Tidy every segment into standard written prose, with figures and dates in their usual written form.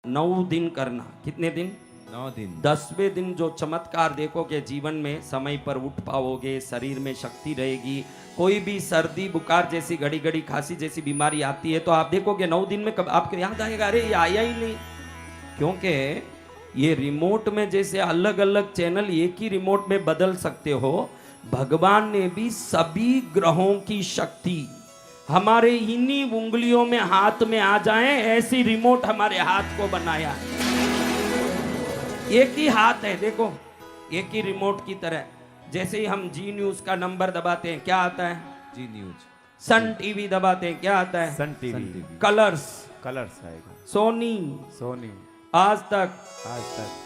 9 दिन करना। कितने दिन? 9 दिन। 10वें दिन जो चमत्कार देखोगे जीवन में, समय पर उठ पाओगे, शरीर में शक्ति रहेगी। कोई भी सर्दी बुखार जैसी घड़ी घड़ी खांसी जैसी बीमारी आती है तो आप देखोगे 9 दिन में कब आपको याद आएगा, अरे ये आया ही नहीं। क्योंकि ये रिमोट में जैसे अलग अलग चैनल एक ही रिमोट में बदल सकते हो, भगवान ने भी सभी ग्रहों की शक्ति हमारे इन्हीं उंगलियों में हाथ में आ जाए ऐसी रिमोट हमारे हाथ को बनाया। एक ही हाथ है, देखो एक ही रिमोट की तरह। जैसे ही हम जी न्यूज का नंबर दबाते हैं क्या आता है? जी न्यूज। सन टीवी दबाते हैं क्या आता है? Sun TV. कलर्स आएगा। सोनी, आज तक,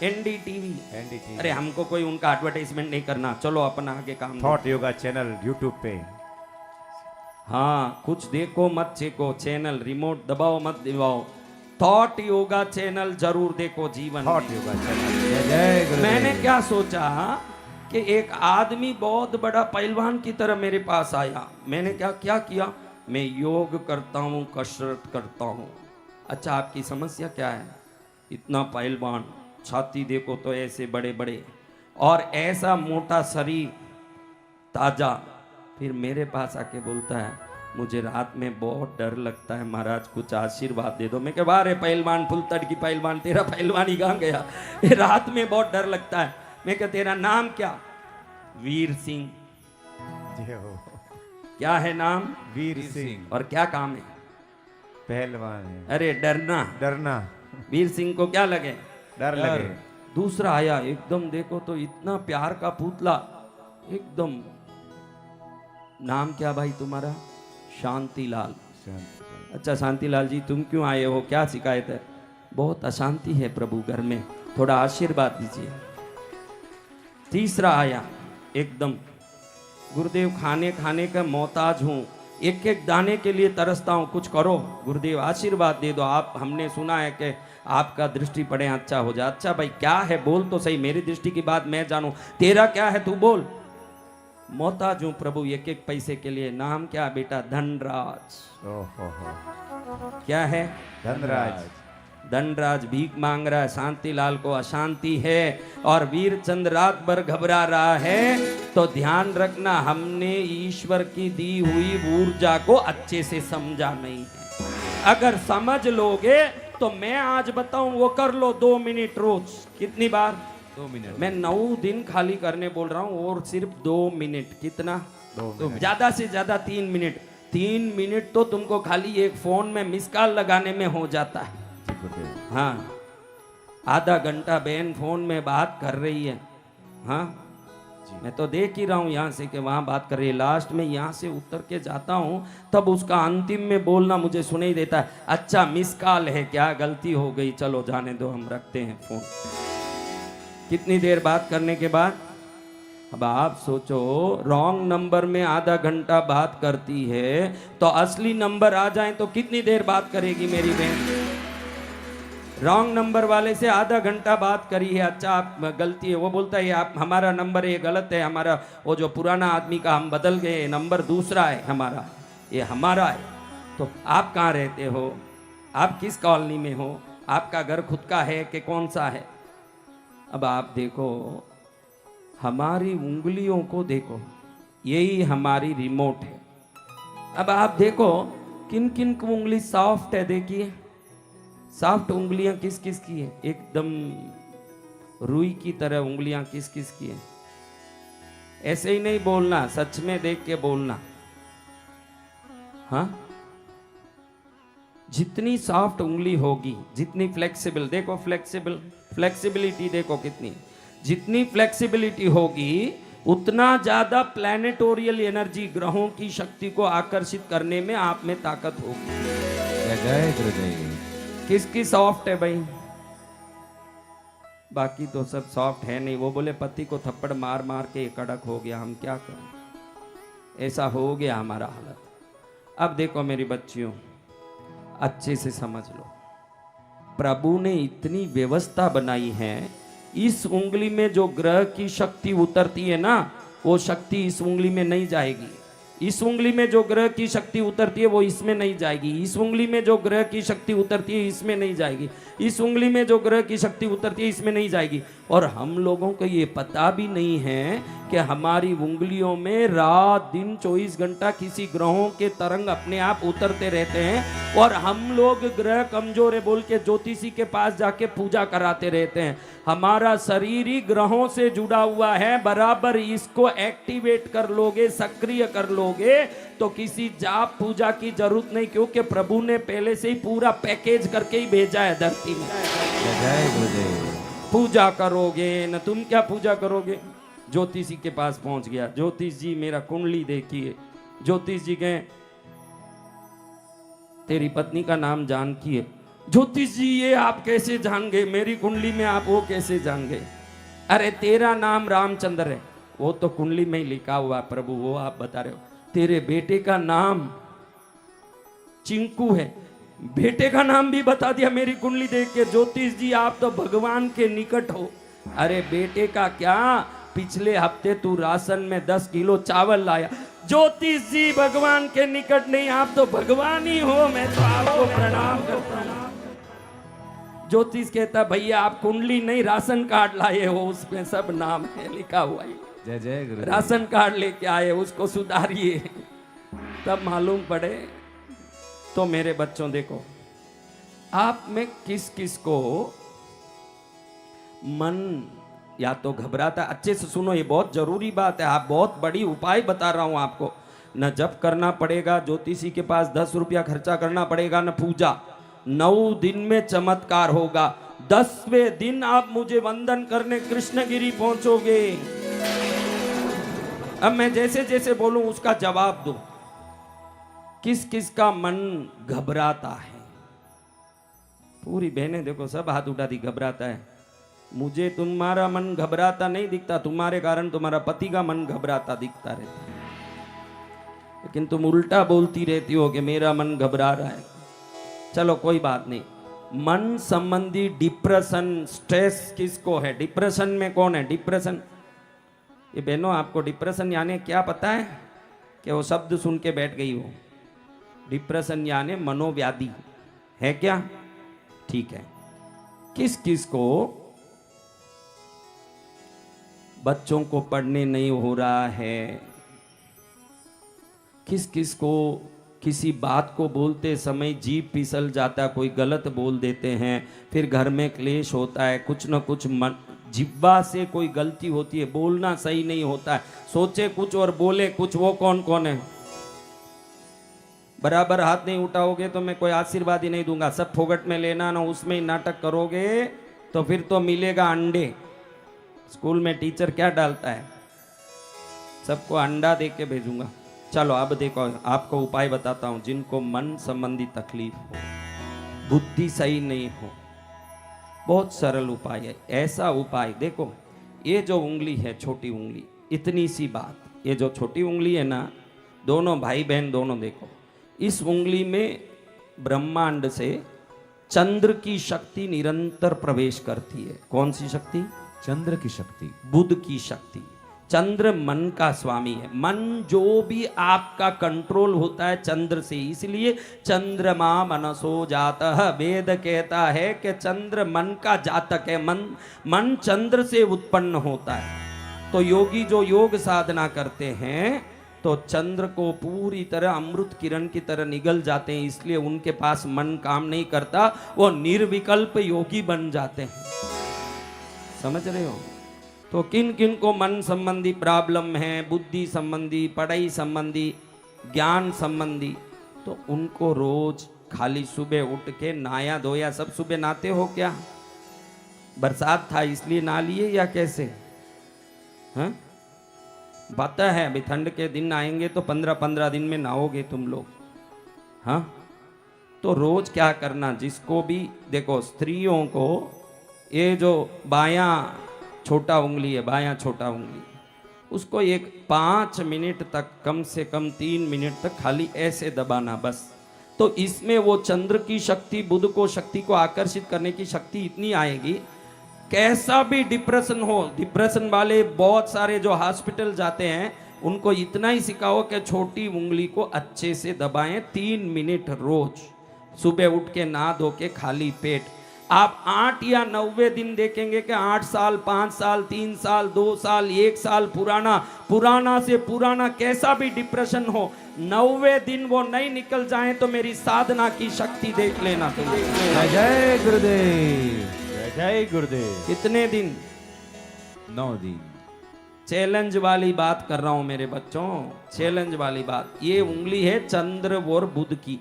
एनडीटीवी। अरे हमको कोई उनका एडवर्टाइजमेंट नहीं करना, चलो अपना आगे काम। थॉट योगा चैनल यूट्यूब पे। हाँ, कुछ देखो मत चेको चैनल, रिमोट दबाओ मत दबाओ, थॉट योगा चैनल जरूर देखो जीवन। Thought yoga channel. जय गुरुदेव। मैंने क्या सोचा कि एक आदमी बहुत बड़ा पहलवान की तरह मेरे पास आया। मैंने क्या क्या किया? मैं योग करता हूँ, कसरत करता हूँ। अच्छा, आपकी समस्या क्या है? इतना पहलवान, छाती देखो तो ऐसे बड़े बड़े और ऐसा मोटा शरीर, ताजा। फिर मेरे पास आके बोलता है मुझे रात में बहुत डर लगता है महाराज, कुछ आशीर्वाद दे दो। मैं कह बारे पहलवान, फुलतड़ की पहलवान, तेरा पहलवान ही कहाँ गया? रात में बहुत डर लगता है। मैं कह तेरा नाम क्या? वीर सिंह। क्या है नाम? वीर सिंह। और क्या काम है? पहलवान है। अरे डरना। वीर सिंह को क्या लगे? डर लगे। दूसरा आया, एकदम देखो तो इतना प्यार का पुतला, एकदम। नाम क्या भाई तुम्हारा? शांतिलाल। अच्छा शांतिलाल जी, तुम क्यों आए हो? क्या शिकायत है? बहुत अशांति है प्रभु घर में, थोड़ा आशीर्वाद दीजिए। तीसरा आया, एकदम गुरुदेव खाने का मोहताज हूँ, एक एक दाने के लिए तरसता हूँ, कुछ करो गुरुदेव, आशीर्वाद दे दो। आप, हमने सुना है कि आपका दृष्टि पड़े अच्छा हो जाए। अच्छा भाई क्या है बोल तो सही, मेरी दृष्टि की बात मैं जानूं। तेरा क्या है तू बोल। मोहताज हूँ प्रभु एक एक पैसे के लिए। नाम क्या बेटा? धनराज। क्या है? धनराज भीख मांग रहा है, शांतिलाल को अशांति है और वीरचंद रात भर घबरा रहा है। तो ध्यान रखना, हमने ईश्वर की दी हुई ऊर्जा को अच्छे से समझा नहीं है। अगर समझ लोगे तो मैं आज बताऊं वो कर लो 2 मिनट रोज। कितनी बार? 2 मिनट। मैं 9 दिन खाली करने बोल रहा हूं और सिर्फ 2 मिनट। कितना? 2 मिनट। ज्यादा से ज्यादा 3 मिनट। 3 मिनट तो तुमको खाली एक फोन में मिस कॉल लगाने में हो जाता है। हाँ, आधा घंटा बहन फोन में बात कर रही है। हाँ, मैं तो देख ही रहा हूँ यहाँ से कि वहाँ बात कर रही है। लास्ट में यहाँ से उतर के जाता हूँ तब उसका अंतिम में बोलना मुझे सुनाई देता है, अच्छा मिस कॉल है क्या, गलती हो गई, चलो जाने दो, हम रखते हैं फोन। कितनी देर बात करने के बाद? अब आप सोचो, रॉन्ग नंबर में आधा घंटा बात करती है तो असली नंबर आ जाए तो कितनी देर बात करेगी मेरी बहन? रॉन्ग नंबर वाले से आधा घंटा बात करी है। अच्छा आप गलती है, वो बोलता है आप हमारा नंबर ये गलत है, हमारा वो जो पुराना आदमी का हम बदल गए, नंबर दूसरा है हमारा, ये हमारा है। तो आप कहाँ रहते हो? आप किस कॉलोनी में हो? आपका घर खुद का है कि कौन सा है? अब आप देखो, हमारी उंगलियों को देखो, यही हमारी रिमोट है। अब आप देखो किन किन की उंगली सॉफ्ट है, देखिए सॉफ्ट उंगलियां किस किस की है? एकदम रुई की तरह उंगलियां किस किस की है? ऐसे ही नहीं बोलना, सच में देख के बोलना। हाँ, जितनी सॉफ्ट उंगली होगी, जितनी फ्लेक्सिबल, देखो फ्लेक्सिबिलिटी देखो कितनी, जितनी फ्लेक्सिबिलिटी होगी उतना ज्यादा प्लैनेटोरियल एनर्जी, ग्रहों की शक्ति को आकर्षित करने में आप में ताकत होगी। जय गुरुदेव। किसकी सॉफ्ट है भाई? बाकी तो सब सॉफ्ट है नहीं। वो बोले पति को थप्पड़ मार मार के कड़क हो गया, हम क्या करें, ऐसा हो गया हमारा हालत। अब देखो मेरी बच्चियों, अच्छे से समझ लो, प्रभु ने इतनी व्यवस्था बनाई है, इस उंगली में जो ग्रह की शक्ति उतरती है ना, वो शक्ति इस उंगली में नहीं जाएगी। इस उंगली में जो ग्रह की शक्ति उतरती है वो इसमें नहीं जाएगी, इस उंगली में जो ग्रह की शक्ति उतरती है इसमें नहीं जाएगी, इस उंगली में जो ग्रह की शक्ति उतरती है इसमें नहीं जाएगी। और हम लोगों को ये पता भी नहीं है कि हमारी उंगलियों में रात दिन 24 घंटा किसी ग्रहों के तरंग अपने आप उतरते रहते हैं, और हम लोग ग्रह कमजोर है बोल के ज्योतिषी के पास जाके पूजा कराते रहते हैं। हमारा शरीर ही ग्रहों से जुड़ा हुआ है, बराबर इसको एक्टिवेट कर लोगे, सक्रिय कर लोगे तो किसी जाप पूजा की जरूरत नहीं, क्योंकि प्रभु ने पहले से ही पूरा पैकेज करके ही भेजा है धरती में। जय गुरुदेव। पूजा करोगे न, तुम क्या पूजा करोगे? ज्योतिषी के पास पहुंच गया, ज्योतिष जी मेरा कुंडली देखिए। ज्योतिष जी कहें तेरी पत्नी का नाम जानकी है। ज्योतिष जी ये आप कैसे जान गए? मेरी कुंडली में आप वो कैसे जान गए? अरे तेरा नाम रामचंद्र है, वो तो कुंडली में ही लिखा हुआ प्रभु, वो आप बता रहे हो। तेरे बेटे का नाम चिंकू है, बेटे का नाम भी बता दिया मेरी कुंडली देख के। ज्योतिष जी आप तो भगवान के निकट हो। अरे बेटे का क्या, पिछले हफ्ते तू राशन में 10 किलो चावल लाया। ज्योतिष जी भगवान के निकट नहीं, आप तो भगवान ही हो, मैं तो आपको प्रणाम करता हूं। ज्योतिष कहता भैया आप कुंडली नहीं राशन कार्ड लाए हो, उसमें सब नाम है लिखा हुआ है। जय जय गुरुदेव। राशन कार्ड लेके आए, उसको सुधारिए तब मालूम पड़े। तो मेरे बच्चों देखो, आप में किस किस को मन या तो घबराता, अच्छे से सुनो ये बहुत जरूरी बात है, आप बहुत बड़ी उपाय बता रहा हूं आपको। न जप करना पड़ेगा, ज्योतिषी के पास 10 रुपया खर्चा करना पड़ेगा, न पूजा। 9 दिन में चमत्कार होगा। 10वें दिन आप मुझे वंदन करने कृष्णगिरी पहुंचोगे। अब मैं जैसे जैसे बोलूं उसका जवाब दो। किस किस का मन घबराता है? पूरी बहनें देखो सब हाथ उठा दी, घबराता है। मुझे तुम्हारा मन घबराता नहीं दिखता, तुम्हारे कारण तुम्हारा पति का मन घबराता दिखता रहता है, लेकिन तुम उल्टा बोलती रहती हो कि मेरा मन घबरा रहा है। चलो कोई बात नहीं। मन संबंधी डिप्रेशन, स्ट्रेस किसको है? डिप्रेशन में कौन है? डिप्रेशन, ये बहनों आपको डिप्रेशन यानी क्या पता है? कि वो शब्द सुन के बैठ गई हो। डिप्रेशन यानी मनोव्याधि है क्या? ठीक है। किस किस को बच्चों को पढ़ने नहीं हो रहा है? किस किस को किसी बात को बोलते समय जीभ फिसल जाता है, कोई गलत बोल देते हैं, फिर घर में क्लेश होता है, कुछ न कुछ जिह्वा से कोई गलती होती है, बोलना सही नहीं होता है, सोचे कुछ और बोले कुछ। वो कौन कौन है? बराबर हाथ नहीं उठाओगे तो मैं कोई आशीर्वाद ही नहीं दूंगा। सब फोगट में लेना ना, उसमें ही नाटक करोगे तो फिर तो मिलेगा अंडे। स्कूल में टीचर क्या डालता है? सबको अंडा दे के भेजूंगा। चलो अब देखो, आपको उपाय बताता हूं। जिनको मन संबंधी तकलीफ हो, बुद्धि सही नहीं हो, बहुत सरल उपाय है। ऐसा उपाय देखो, ये जो उंगली है छोटी उंगली, इतनी सी बात, ये जो छोटी उंगली है ना, दोनों भाई बहन दोनों देखो, इस उंगली में ब्रह्मांड से चंद्र की शक्ति निरंतर प्रवेश करती है। कौन सी शक्ति? चंद्र की शक्ति, बुध की शक्ति। चंद्र मन का स्वामी है। मन जो भी आपका कंट्रोल होता है चंद्र से, इसलिए चंद्रमा मनसो जातः। वेद कहता है कि चंद्र मन का जातक है। मन चंद्र से उत्पन्न होता है। तो योगी जो योग साधना करते हैं तो चंद्र को पूरी तरह अमृत किरण की तरह निगल जाते हैं, इसलिए उनके पास मन काम नहीं करता, वो निर्विकल्प योगी बन जाते हैं। समझ रहे हो? तो किन किन को मन संबंधी प्रॉब्लम है, बुद्धि संबंधी, पढ़ाई संबंधी, ज्ञान संबंधी, तो उनको रोज खाली सुबह उठ के नहाया धोया। सब सुबह नहाते हो क्या? बरसात था इसलिए नहा लिए या कैसे? हाँ, पता है अभी ठंड के दिन आएंगे तो 15-15 दिन में नहाओगे तुम लोग। हाँ, तो रोज क्या करना, जिसको भी देखो, स्त्रियों को ये जो बायां छोटा उंगली है, बायां छोटा उंगली, उसको एक 5 मिनट तक, कम से कम 3 मिनट तक खाली ऐसे दबाना बस। तो इसमें वो चंद्र की शक्ति, बुध को शक्ति को आकर्षित करने की शक्ति इतनी आएगी, कैसा भी डिप्रेशन हो, डिप्रेशन वाले बहुत सारे जो हॉस्पिटल जाते हैं उनको इतना ही सिखाओ कि छोटी उंगली को अच्छे से दबाएं 3 मिनट रोज, सुबह उठ के नहा धो के खाली पेट। आप 8 या 90 दिन देखेंगे कि 8 साल, 5 साल, 3 साल, 2 साल, 1 साल पुराना से पुराना कैसा भी डिप्रेशन हो, 90 दिन वो नहीं निकल जाए तो मेरी साधना की शक्ति देख लेना तुम। जय जय गुरुदेव, जय जय गुरुदेव। कितने दिन? 9 दिन। चैलेंज वाली बात कर रहा हूं मेरे बच्चों, चैलेंज वाली बात। ये उंगली है चंद्र और बुध की,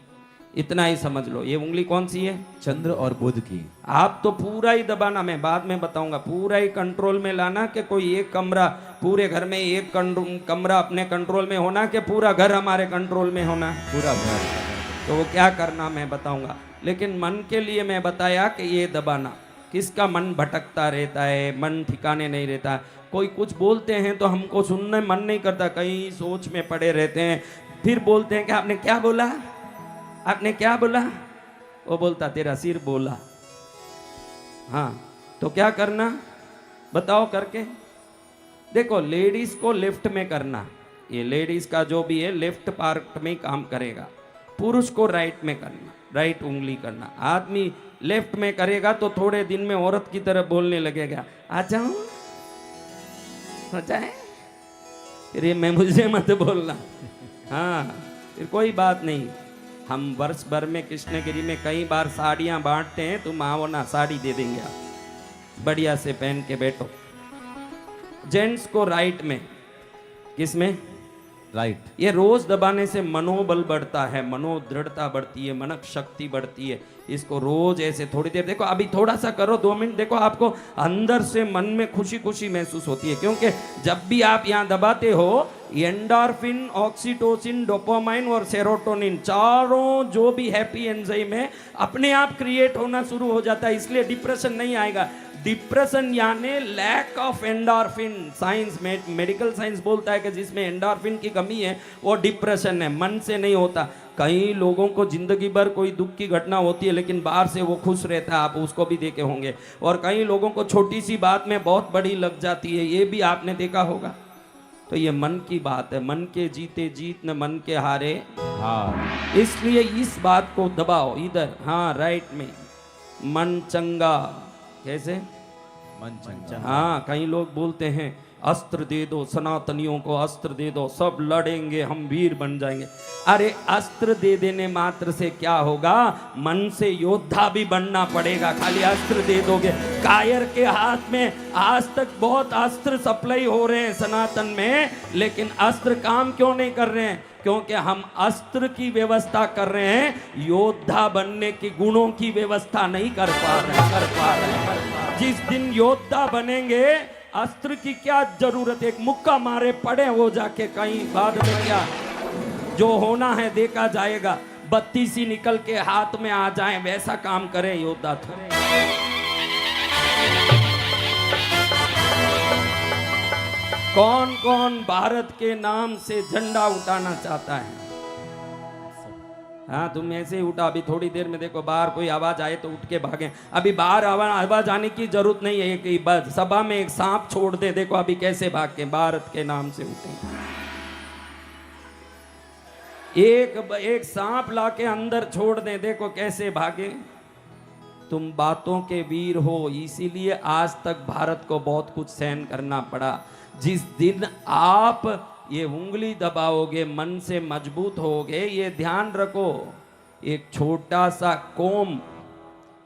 इतना ही समझ लो। ये उंगली कौन सी है? चंद्र और बुध की। आप तो पूरा ही दबाना, मैं बाद में बताऊंगा, पूरा ही कंट्रोल में लाना कि कोई एक कमरा, पूरे घर में एक कमरा अपने कंट्रोल में होना कि पूरा घर हमारे कंट्रोल में होना, पूरा घर। तो वो क्या करना मैं बताऊंगा। लेकिन मन के लिए मैं बताया कि ये दबाना। किसका मन भटकता रहता है, मन ठिकाने नहीं रहता, कोई कुछ बोलते हैं तो हमको सुनने मन नहीं करता, कहीं सोच में पड़े रहते हैं, फिर बोलते हैं कि आपने क्या बोला, आपने क्या बोला, वो बोलता तेरा सिर बोला। हाँ, तो क्या करना बताओ करके। देखो, लेडीज को लेफ्ट में करना, ये लेडीज का जो भी है लेफ्ट पार्ट में काम करेगा, पुरुष को राइट में करना, राइट उंगली करना। आदमी लेफ्ट में करेगा तो थोड़े दिन में औरत की तरह बोलने लगेगा, आ जाऊं, हो जाए, फिर ये मैं मुझे मत बोलना। हाँ, फिर कोई बात नहीं। हम वर्ष भर में कृष्णगिरी में कई बार साड़ियां बांटते हैं, तुम आओ ना, साड़ी दे देंगे आप, बढ़िया से पहन के बैठो। जेंट्स को राइट में, किस में? राइट। ये रोज दबाने से मनोबल बढ़ता है, मनोदृढ़ता बढ़ती है, मनक शक्ति बढ़ती है। इसको रोज ऐसे थोड़ी देर, देखो अभी थोड़ा सा करो, 2 मिनट, देखो आपको अंदर से मन में खुशी खुशी महसूस होती है। क्योंकि जब भी आप यहाँ दबाते हो, एंडोर्फिन, ऑक्सीटोसिन, डोपामाइन और सेरोटोनिन, चारों जो भी हैप्पी एंजाइम है अपने आप क्रिएट होना शुरू हो जाता है। इसलिए डिप्रेशन नहीं आएगा। डिप्रेशन यानी लैक ऑफ एंडोर्फिन, साइंस में, मेडिकल साइंस बोलता है कि जिसमें एंडोर्फिन की कमी है वो डिप्रेशन है, मन से नहीं होता। कई लोगों को जिंदगी भर कोई दुख की घटना होती है लेकिन बाहर से वो खुश रहता है, आप उसको भी देखे होंगे। और कई लोगों को छोटी सी बात में बहुत बड़ी लग जाती है, ये भी आपने देखा होगा। तो ये मन की बात है, मन के जीते जीत न मन के हारे हाँ। इसलिए इस बात को दबाओ इधर, हाँ राइट में, मन चंगा। कैसे? मन चंगा। हाँ, कई लोग बोलते हैं अस्त्र दे दो, सनातनियों को अस्त्र दे दो, सब लड़ेंगे, हम वीर बन जाएंगे। अरे अस्त्र दे देने मात्र से क्या होगा, मन से योद्धा भी बनना पड़ेगा। खाली अस्त्र दे दोगे, कायर के हाथ में आज तक बहुत अस्त्र सप्लाई हो रहे हैं सनातन में, लेकिन अस्त्र काम क्यों नहीं कर रहे हैं? क्योंकि हम अस्त्र की व्यवस्था कर रहे हैं, योद्धा बनने की गुणों की व्यवस्था नहीं कर पा रहे। जिस दिन योद्धा बनेंगे, अस्त्र की क्या जरूरत है, एक मुक्का मारे पड़े वो जाके कहीं, बाद में क्या जो होना है देखा जाएगा। 32 ही निकल के हाथ में आ जाए, वैसा काम करे योद्धा। कौन कौन भारत के नाम से झंडा उठाना चाहता है? हाँ, तुम ऐसे ही उठा। अभी थोड़ी देर में देखो बाहर कोई आवाज आए तो उठ के भागे। अभी बाहर आवाज आने की जरूरत नहीं है कि सभा में एक सांप छोड़ दे, देखो अभी कैसे भाग के भारत के नाम से उठे। एक सांप लाके अंदर छोड़ दे, देखो कैसे भागे। तुम बातों के वीर हो, इसीलिए आज तक भारत को बहुत कुछ सहन करना पड़ा। जिस दिन आप ये उंगली दबाओगे, मन से मजबूत होगे, ये ध्यान रखो, एक छोटा सा कौम,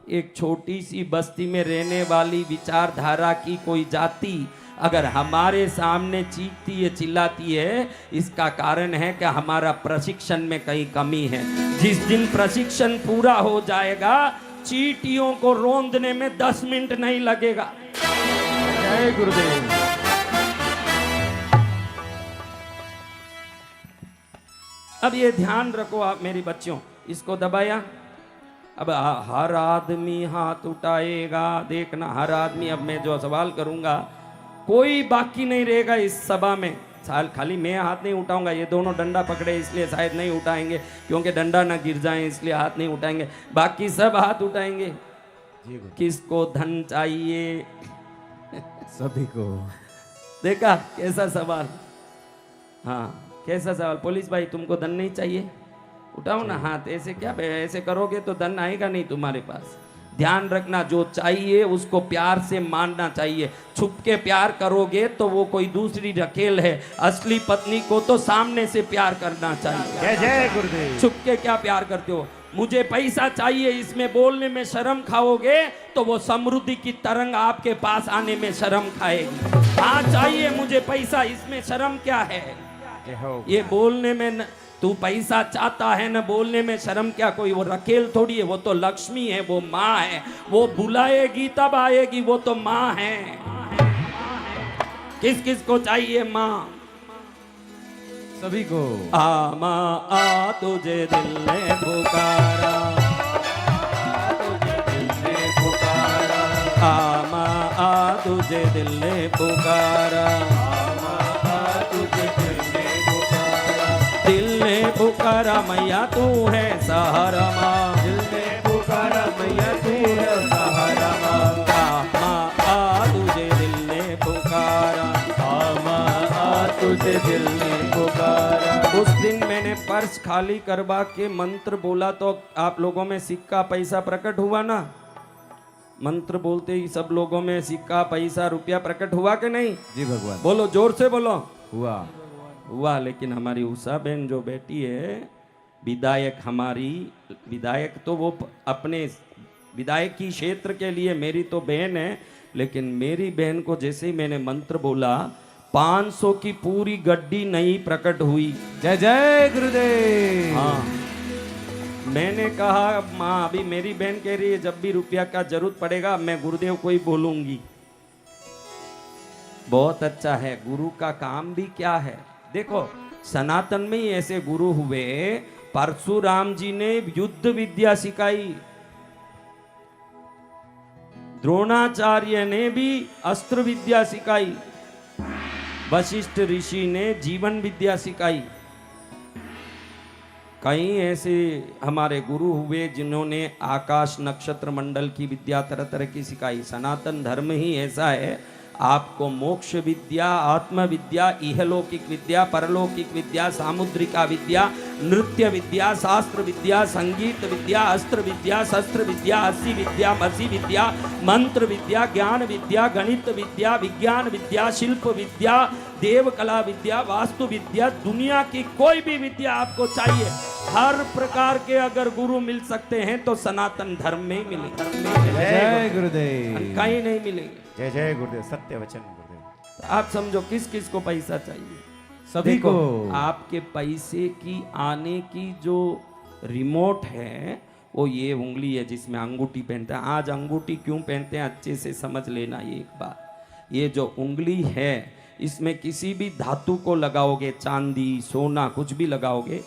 एक छोटी सी बस्ती में रहने वाली विचारधारा की कोई जाति अगर हमारे सामने चीखती है, चिल्लाती है, इसका कारण है कि हमारा प्रशिक्षण में कहीं कमी है। जिस दिन प्रशिक्षण पूरा हो जाएगा, चींटियों को रौंदने में 10 मिनट नहीं लगेगा। जय गुरुदेव। अब ये ध्यान रखो आप मेरी बच्चियों, इसको दबाया, अब हर आदमी हाथ उठाएगा, देखना हर आदमी। अब मैं जो सवाल करूंगा कोई बाकी नहीं रहेगा इस सभा में। खाली मैं हाथ नहीं उठाऊंगा, ये दोनों डंडा पकड़े इसलिए शायद नहीं उठाएंगे, क्योंकि डंडा ना गिर जाए इसलिए हाथ नहीं उठाएंगे, बाकी सब हाथ उठाएंगे। किसको धन चाहिए? सभी को। देखा कैसा सवाल? हाँ, कैसा सवाल? पुलिस भाई तुमको धन नहीं चाहिए? उठाओ ना हाथ। ऐसे क्या ऐसे करोगे तो धन आएगा नहीं तुम्हारे पास। ध्यान रखना, जो चाहिए उसको प्यार से मानना चाहिए। छुप के प्यार करोगे तो वो कोई दूसरी रखेल है। असली पत्नी को तो सामने से प्यार करना चाहिए। जय जय गुरुदेव। छुप के क्या प्यार करते हो? मुझे पैसा चाहिए इसमें बोलने में शर्म खाओगे तो वो समृद्धि की तरंग आपके पास आने में शर्म खाएगी। हाँ चाहिए मुझे पैसा, इसमें शर्म क्या है? ये बोलने में तू पैसा चाहता है ना, बोलने में शर्म क्या? कोई वो रखेल थोड़ी है, वो तो लक्ष्मी है, वो माँ है। वो बुलाएगी तब आएगी, वो तो माँ है। किस किस को चाहिए माँ? सभी को। आ माँ आ तुझे दिल ने पुकारा, आ माँ आ तुझे दिल ने पुकारा, दिल ने पुकारा मैया तू है सहारा माँ, दिल ने पुकारा मैया तू है सहारा माँ। आ माँ आ तुझे दिल ने पुकारा, आ माँ आ तुझे दिल ने पुकारा। उस दिन मैंने पर्स खाली करवा के मंत्र बोला तो आप लोगों में सिक्का पैसा प्रकट हुआ ना? मंत्र बोलते ही सब लोगों में सिक्का पैसा रुपया प्रकट हुआ कि नहीं? जी भगवान। बोलो, जोर से बोलो। हुआ। लेकिन हमारी उषा बहन जो बेटी है, विधायक हमारी, विधायक तो वो अपने विधायक की क्षेत्र के लिए मेरी तो बहन है, लेकिन मेरी बहन को जैसे ही मैंने मंत्र बोला 500 की पूरी गड्डी नहीं प्रकट हुई। जय जय गुरुदेव। हाँ, मैंने कहा माँ अभी मेरी बहन कह रही है जब भी रुपया का जरूरत पड़ेगा मैं गुरुदेव को ही बोलूंगी। बहुत अच्छा है, गुरु का काम भी क्या है। देखो सनातन में ही ऐसे गुरु हुए, परशुराम जी ने युद्ध विद्या सिखाई, द्रोणाचार्य ने भी अस्त्र विद्या सिखाई, वशिष्ठ ऋषि ने जीवन विद्या सिखाई। कई ऐसे हमारे गुरु हुए जिन्होंने आकाश नक्षत्र मंडल की विद्या तरह तरह की सिखाई। सनातन धर्म ही ऐसा है, आपको मोक्ष विद्या, आत्म विद्या, इहलौकिक विद्या, परलौकिक विद्या, सामुद्रिका विद्या, नृत्य विद्या, शास्त्र विद्या, संगीत विद्या, अस्त्र विद्या, शस्त्र विद्या, अस्सी विद्या, मसी विद्या, मंत्र विद्या, ज्ञान विद्या, गणित विद्या, विज्ञान विद्या, शिल्प विद्या, देव कला विद्या, वास्तु विद्या, दुनिया की कोई भी विद्या आपको चाहिए, हर प्रकार के अगर गुरु मिल सकते हैं तो सनातन धर्म में ही मिलेंगे। जय गुरुदेव। कहीं नहीं मिलेंगे। जय जय गुरुदेव। सत्य वचन गुरुदेव। तो आप समझो किस किस को पैसा चाहिए? सभी को। आपके पैसे की आने की जो रिमोट है वो ये उंगली है जिसमें अंगूठी पहनते हैं। आज अंगूठी क्यों पहनते हैं अच्छे से समझ लेना ये एक बात। ये जो उंगली है इसमें किसी भी धातु को लगाओगे, चांदी सोना कुछ भी लगाओगे,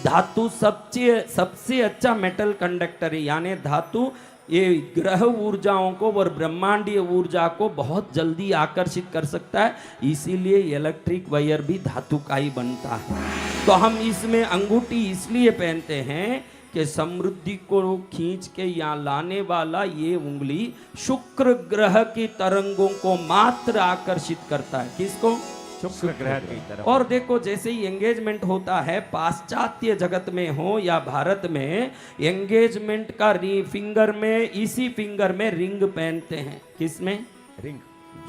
धातु सबसे अच्छा मेटल कंडक्टर है। यानी धातु ये ग्रह ऊर्जाओं को और ब्रह्मांडीय ऊर्जा को बहुत जल्दी आकर्षित कर सकता है, इसीलिए इलेक्ट्रिक वायर भी धातु का ही बनता है। तो हम इसमें अंगूठी इसलिए पहनते हैं कि समृद्धि को खींच के यहाँ लाने वाला ये उंगली शुक्र ग्रह की तरंगों को मात्र आकर्षित करता है। किसको? शुक्र ग्रह की तरफ। और देखो जैसे ही एंगेजमेंट होता है, पाश्चात्य जगत में हो या भारत में, एंगेजमेंट का फिंगर में, इसी फिंगर में रिंग पहनते हैं। किसमें? रिंग।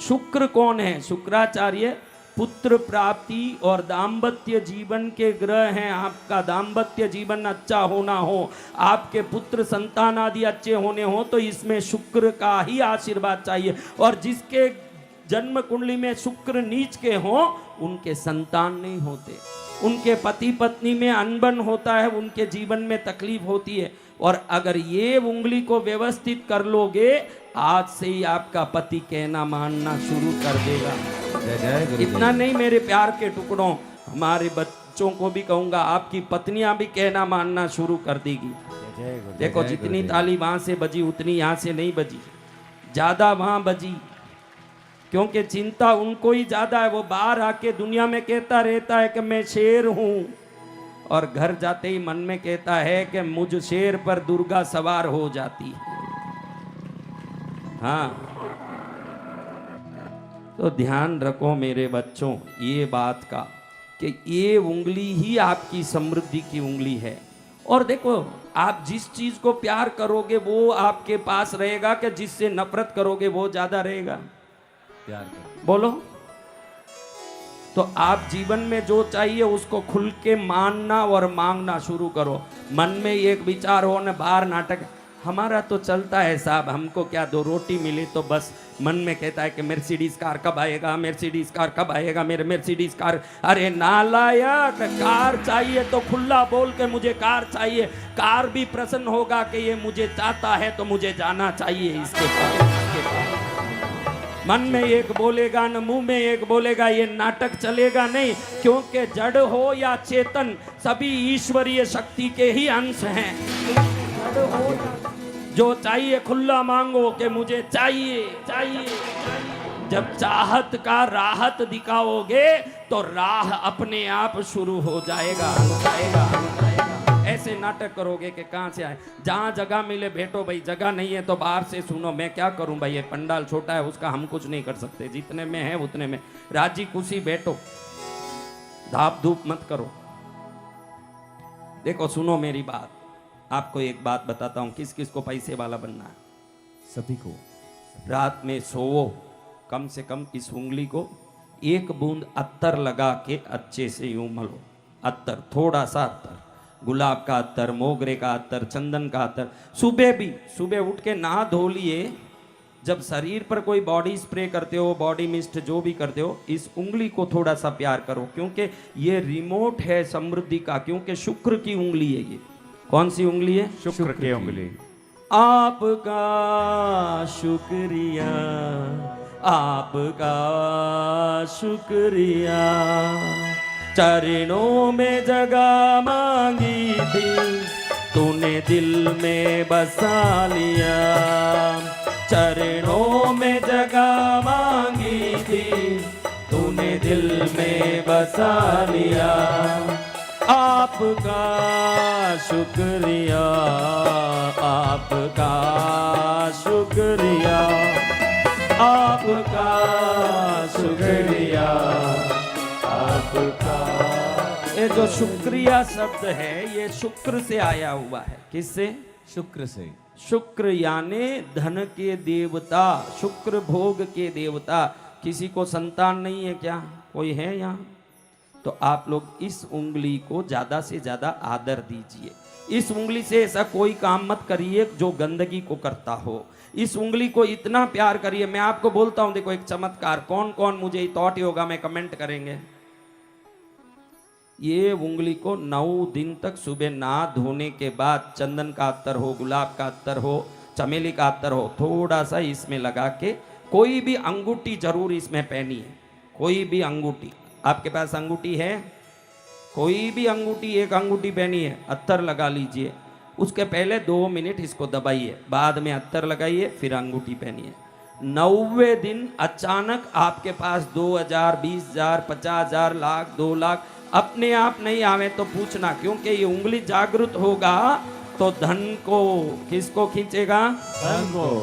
शुक्र कौन है? शुक्राचार्य पुत्र प्राप्ति और दाम्पत्य जीवन के ग्रह हैं। आपका दाम्पत्य जीवन अच्छा होना हो, आपके पुत्र संतान आदि अच्छे होने हो तो इसमें शुक्र का ही आशीर्वाद चाहिए। और जिसके जन्म कुंडली में शुक्र नीच के हो उनके संतान नहीं होते, उनके पति पत्नी में अनबन होता है, उनके जीवन में तकलीफ होती है। और अगर ये उंगली को व्यवस्थित कर लोगे, आज से ही आपका पति कहना मानना शुरू कर देगा। इतना नहीं मेरे प्यार के टुकड़ों, हमारे बच्चों को भी कहूंगा, आपकी पत्नियां भी कहना मानना शुरू कर देगी। देखो जितनी ताली वहां से बजी उतनी यहाँ से नहीं बजी, ज्यादा वहां बजी, क्योंकि चिंता उनको ही ज्यादा है। वो बाहर आके दुनिया में कहता रहता है कि मैं शेर हूं, और घर जाते ही मन में कहता है कि मुझ शेर पर दुर्गा सवार हो जाती है। हाँ, तो ध्यान रखो मेरे बच्चों ये बात का कि ये उंगली ही आपकी समृद्धि की उंगली है। और देखो, आप जिस चीज को प्यार करोगे वो आपके पास रहेगा, कि जिससे नफरत करोगे वो ज्यादा रहेगा? प्यार कर। बोलो। तो आप जीवन में जो चाहिए उसको खुल के मानना और मांगना शुरू करो। मन में एक विचार हो न बाहर नाटक, हमारा तो चलता है साहब, हमको क्या, 2 रोटी मिली तो बस मन में कहता है कि मर्सिडीज कार कब आएगा, मर्सिडीज कार कब आएगा, मेरे मर्सिडीज कार। अरे नालायक, कार चाहिए तो खुला बोल के मुझे कार चाहिए। कार भी प्रसन्न होगा कि ये मुझे चाहता है तो मुझे जाना चाहिए इसके पास। मन में एक बोलेगा न मुंह में एक बोलेगा, ये नाटक चलेगा नहीं। क्योंकि जड़ हो या चेतन, सभी ईश्वरीय शक्ति के ही अंश हैं। जड़ हो, जो चाहिए खुला मांगो कि मुझे चाहिए चाहिए। जब चाहत का राहत दिखाओगे तो राह अपने आप शुरू हो जाएगा। ऐसे नाटक करोगे कि कहाँ से आए, जहाँ जगह मिले बैठो भाई, जगह नहीं है तो बाहर से सुनो। मैं क्या करूं भाई, ये पंडाल छोटा है, उसका हम कुछ नहीं कर सकते, जितने में है उतने में राजी खुशी बैठो, धाप धूप मत करो। देखो सुनो मेरी बात, आपको एक बात बताता हूं, किस किस को पैसे वाला बनना है? सभी को। रात में सोओ, कम से कम इस उंगली को 1 बूंद अत्तर लगा के अच्छे से यूं मलो। अत्तर, थोड़ा सा अत्तर, गुलाब का अत्तर, मोगरे का अत्तर, चंदन का अत्तर। सुबह उठ के नहा धो लिए, जब शरीर पर कोई बॉडी स्प्रे करते हो, बॉडी मिस्ट जो भी करते हो, इस उंगली को थोड़ा सा प्यार करो, क्योंकि ये रिमोट है समृद्धि का। क्योंकि शुक्र की उंगली है ये। कौन सी उंगली है? शुक्र की उंगली। आपका शुक्रिया, आपका शुक्रिया, चरणों में जगह मांगी थी, तूने दिल में बसा लिया। चरणों में जगह मांगी थी, तूने दिल में बसा लिया। आपका शुक्रिया, आपका शुक्रिया, आपका शुक्रिया, आपका। ये जो शुक्रिया शब्द है ये शुक्र से आया हुआ है। किससे? शुक्र से। शुक्र यानी धन के देवता, शुक्र भोग के देवता। किसी को संतान नहीं है क्या? कोई है यहाँ? तो आप लोग इस उंगली को ज्यादा से ज्यादा आदर दीजिए। इस उंगली से ऐसा कोई काम मत करिए जो गंदगी को करता हो। इस उंगली को इतना प्यार करिए। मैं आपको बोलता हूं, देखो एक चमत्कार, कौन कौन मुझे थॉट योगा में कमेंट करेंगे? ये उंगली को 9 दिन तक सुबह नहा धोने के बाद चंदन का अत्तर हो, गुलाब का अत्तर हो, चमेली का अत्तर हो, थोड़ा सा इसमें लगा के, कोई भी अंगूठी जरूर इसमें पहनी है। कोई भी अंगूठी, आपके पास अंगूठी है? कोई भी अंगूठी, एक अंगूठी पहनी है, अत्तर लगा लीजिए। उसके पहले 2 मिनट इसको दबाइए, बाद में अत्तर लगाइए, फिर अंगूठी पहनिए। 90वें दिन अचानक आपके पास 2000, 20,000, 50,000, लाख, 2 लाख अपने आप नहीं आवे तो पूछना, क्योंकि ये उंगली जागृत होगा तो धन को, किसको खींचेगा? धन को।